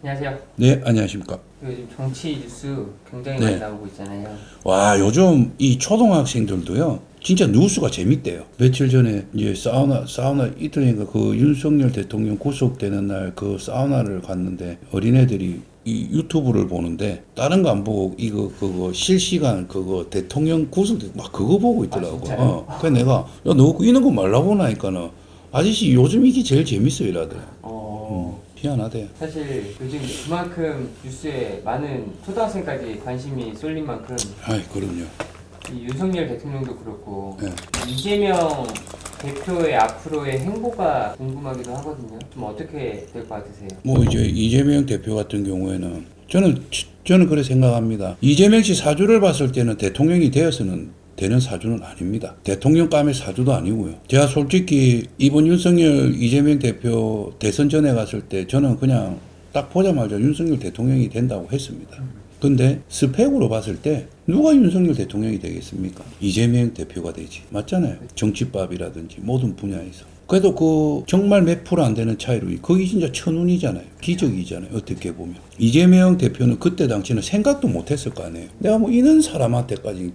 안녕하세요. 네, 안녕하십니까. 요즘 정치 뉴스 굉장히 네. 많이 나오고 있잖아요. 와, 요즘 이 초등학생들도요, 진짜 뉴스가 재밌대요. 며칠 전에 이제 사우나 이틀인가 그 윤석열 대통령 구속되는 날 그 사우나를 갔는데 어린애들이 이 유튜브를 보는데 다른 거 안 보고 이거 그거 실시간 그거 대통령 구속돼 막 그거 보고 있더라고. 진짜요? 그래서 내가 야, 너 이런 거 말라고 나니까는 아저씨 요즘 이게 제일 재밌어 이라더래. 희한하대. 사실 요즘 그만큼 뉴스에 많은 초등학생까지 관심이 쏠린 만큼 아이, 그럼요. 이 윤석열 대통령도 그렇고 네. 이재명 대표의 앞으로의 행보가 궁금하기도 하거든요. 좀 어떻게 될 것 같으세요? 뭐 이제 이재명 대표 같은 경우에는 저는 그렇게 생각합니다. 이재명 씨 사주를 봤을 때는 대통령이 되어서는 되는 사주는 아닙니다. 대통령감의 사주도 아니고요. 제가 솔직히 이번 윤석열 이재명 대표 대선 전에 갔을 때 저는 그냥 딱 보자마자 윤석열 대통령이 된다고 했습니다. 근데 스펙으로 봤을 때 누가 윤석열 대통령이 되겠습니까? 이재명 대표가 되지. 맞잖아요. 정치밥이라든지 모든 분야에서. 그래도 그 정말 몇 프로 안 되는 차이로 거기 진짜 천운이잖아요. 기적이잖아요. 어떻게 보면. 이재명 대표는 그때 당시는 생각도 못 했을 거 아니에요. 내가 뭐 이런 사람한테까지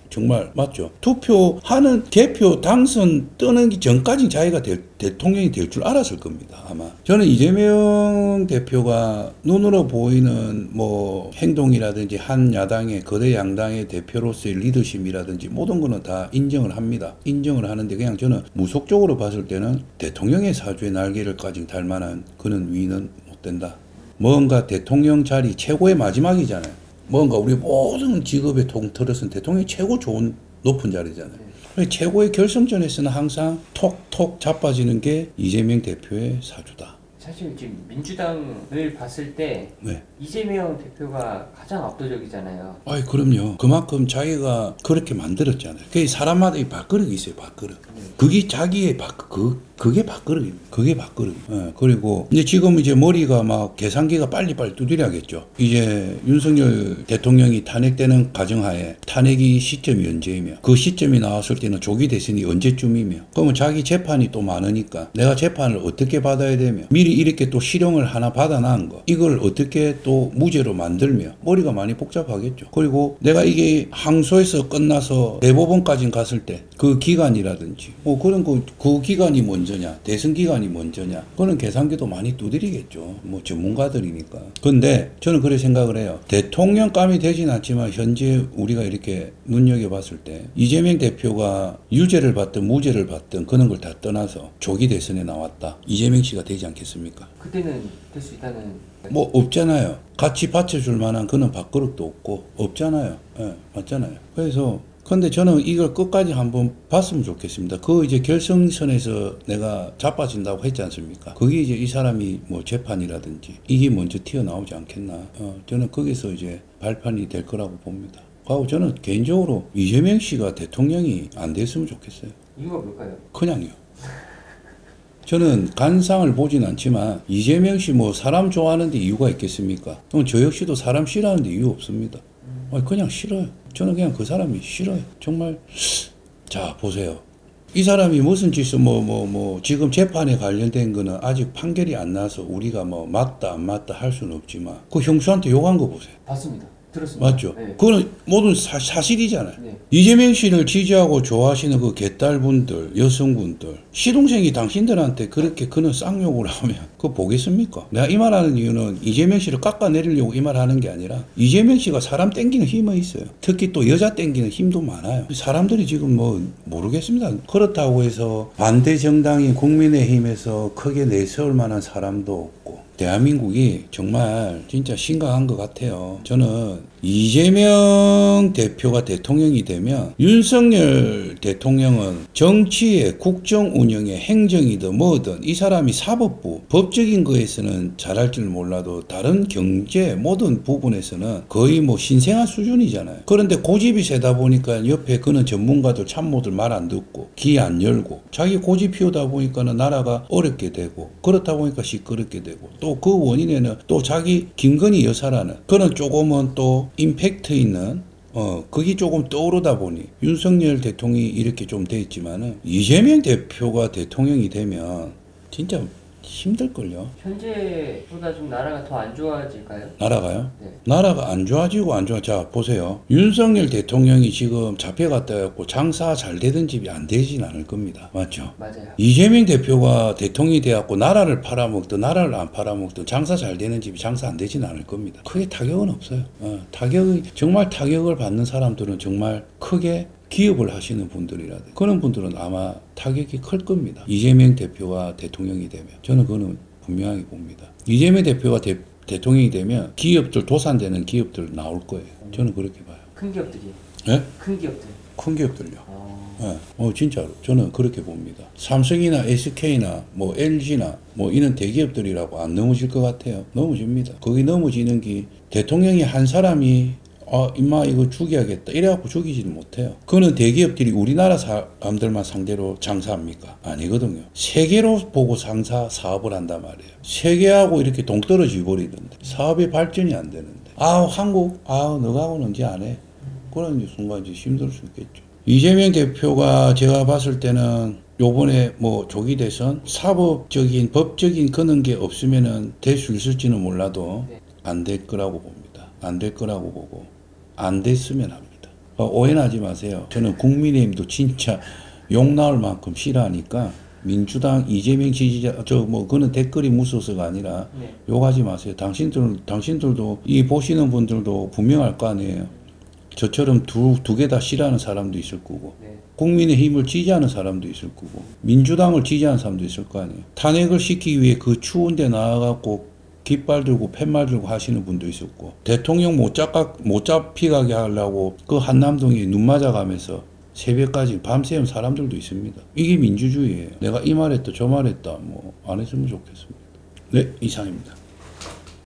정말 맞죠. 투표하는 개표 당선 뜨는 전까지 자기가 대통령이 될 줄 알았을 겁니다. 아마 저는 이재명 대표가 눈으로 보이는 뭐 행동이라든지 한 야당의 거대 양당의 대표로서의 리더십이라든지 모든 거는 다 인정을 합니다. 인정을 하는데 그냥 저는 무속적으로 봤을 때는 대통령의 사주의 날개를 가진 달 만한 그런 위는 못 된다. 뭔가 대통령 자리 최고의 마지막이잖아요. 뭔가 우리 모든 직업의 통틀어서는 대통령이 최고 좋은 높은 자리잖아요. 최고의 결승전에서는 항상 톡톡 자빠지는 게 이재명 대표의 사주다. 사실 지금 민주당을 봤을 때 네. 이재명 대표가 가장 압도적이잖아요. 아이, 그럼요. 그만큼 자기가 그렇게 만들었잖아요. 그게 사람마다 이 밥그릇이 있어요, 밥그릇. 그게 자기의 그게 밥그릇입니다. 그게 밥그릇. 예, 그리고 이제 지금 이제 머리가 막 계산기가 빨리빨리 두드려야겠죠. 이제 윤석열 대통령이 탄핵되는 가정하에 탄핵이 시점이 언제이며 그 시점이 나왔을 때는 조기 대선이 언제쯤이며 그러면 자기 재판이 또 많으니까 내가 재판을 어떻게 받아야 되며 미리 이렇게 또 실형을 하나 받아놓은 거 이걸 어떻게 또 무죄로 만들며 머리가 많이 복잡하겠죠. 그리고 내가 이게 항소에서 끝나서 대법원까지 갔을 때 그 기간이라든지 뭐 그런 그 기간이 먼저냐 대선 기간이 먼저냐 그거는 계산기도 많이 두드리겠죠. 뭐 전문가들이니까. 근데 저는 그렇게 생각을 해요. 대통령감이 되진 않지만 현재 우리가 이렇게 눈여겨봤을 때 이재명 대표가 유죄를 받든 무죄를 받든 그런 걸 다 떠나서 조기 대선에 나왔다. 이재명 씨가 되지 않겠습니까? 그때는 될 수 있다는 뭐 없잖아요. 같이 받쳐줄 만한 그런 밥그릇도 없고 없잖아요. 예, 맞잖아요. 그래서 근데 저는 이걸 끝까지 한번 봤으면 좋겠습니다. 그 이제 결승선에서 내가 자빠진다고 했지 않습니까? 그게 이제 이 사람이 뭐 재판이라든지 이게 먼저 튀어나오지 않겠나. 저는 거기서 이제 발판이 될 거라고 봅니다. 하고 저는 개인적으로 이재명 씨가 대통령이 안 됐으면 좋겠어요. 이유가 뭘까요? 그냥요. 저는 간상을 보진 않지만 이재명 씨 뭐 사람 좋아하는데 이유가 있겠습니까? 그럼 저 역시도 사람 싫어하는데 이유 없습니다. 그냥 싫어요. 저는 그냥 그 사람이 싫어요. 정말. 자, 보세요. 이 사람이 무슨 짓을 지금 재판에 관련된 거는 아직 판결이 안 나서 우리가 뭐 맞다 안 맞다 할 수는 없지만 그 형수한테 욕한 거 보세요. 봤습니다. 들었습니다. 맞죠? 네. 그거는 모든 사실이잖아요. 네. 이재명 씨를 지지하고 좋아하시는 그 개딸분들, 여성분들, 시동생이 당신들한테 그렇게 그는 쌍욕을 하면 그거 보겠습니까? 내가 이 말하는 이유는 이재명 씨를 깎아내리려고 이 말하는 게 아니라 이재명 씨가 사람 땡기는 힘이 있어요. 특히 또 여자 땡기는 힘도 많아요. 사람들이 지금 뭐 모르겠습니다. 그렇다고 해서 반대 정당인 국민의힘에서 크게 내세울 만한 사람도 없고 대한민국이 정말 진짜 심각한 것 같아요. 저는 이재명 대표가 대통령이 되면 윤석열 대통령은 정치에 국정 운영에 행정이든 뭐든 이 사람이 사법부 법적인 거에서는 잘할 줄 몰라도 다른 경제 모든 부분에서는 거의 뭐 신생아 수준이잖아요. 그런데 고집이 세다 보니까 옆에 그는 전문가들 참모들 말 안 듣고 귀 안 열고 자기 고집 피우다 보니까는 나라가 어렵게 되고 그렇다 보니까 시끄럽게 되고 또 그 원인에는 또 자기 김건희 여사라는 그는 조금은 또 임팩트 있는 그게 조금 떠오르다 보니 윤석열 대통령이 이렇게 좀 돼 있지만은 이재명 대표가 대통령이 되면 진짜 힘들걸요. 현재보다 좀 나라가 더 안 좋아질까요? 나라가요? 네. 나라가 안 좋아지고 안 좋아. 자, 보세요. 윤석열 대통령이 지금 잡혀갔다 갖고 장사 잘 되던 집이 안 되진 않을 겁니다. 맞죠? 맞아요. 이재명 대표가 대통령이 돼갖고 나라를 팔아먹든 나라를 안 팔아먹든 장사 잘 되는 집이 장사 안 되진 않을 겁니다. 크게 타격은 없어요. 정말 타격을 받는 사람들은 정말 크게 기업을 하시는 분들이라든지 그런 분들은 아마 타격이 클 겁니다. 이재명 대표가 대통령이 되면 저는 그거는 분명하게 봅니다. 이재명 대표가 대통령이 되면 기업들 도산되는 기업들 나올 거예요. 저는 그렇게 봐요. 큰 기업들이요? 네? 큰 기업들. 큰 기업들요. 진짜로 저는 그렇게 봅니다. 삼성이나 SK나 뭐 LG나 뭐 이런 대기업들이라고 안 넘어질 것 같아요. 넘어집니다. 거기 넘어지는 게 대통령이 한 사람이 임마 이거 죽여야겠다 이래갖고 죽이지는 못해요. 그거는 대기업들이 우리나라 사람들만 상대로 장사합니까? 아니거든요. 세계로 보고 사업을 한단 말이에요. 세계하고 이렇게 동떨어져 버리는데 사업의 발전이 안 되는데 한국 너하고는 이제 안 해. 그런 순간 이제 힘들 수 있겠죠. 이재명 대표가 제가 봤을 때는 요번에 뭐 조기 대선 사법적인 법적인 그런 게 없으면은 될 수 있을지는 몰라도 안 될 거라고 봅니다. 안 될 거라고 보고 안 됐으면 합니다. 오해하지 마세요. 저는 국민의힘도 진짜 욕 나올 만큼 싫어하니까 민주당 이재명 지지자 그는 댓글이 무서워서가 아니라 욕하지 마세요. 당신들도 이 보시는 분들도 분명할 거 아니에요. 저처럼 두 개 다 싫어하는 사람도 있을 거고 국민의힘을 지지하는 사람도 있을 거고 민주당을 지지하는 사람도 있을 거 아니에요. 탄핵을 시키기 위해 그 추운 데 나와갖고 깃발 들고 팻말 들고 하시는 분도 있었고 대통령 못 잡히가게 하려고 그 한남동에 눈 맞아가면서 새벽까지 밤새운 사람들도 있습니다. 이게 민주주의예요. 내가 이 말했다 저 말했다 뭐 안 했으면 좋겠습니다. 네, 이상입니다.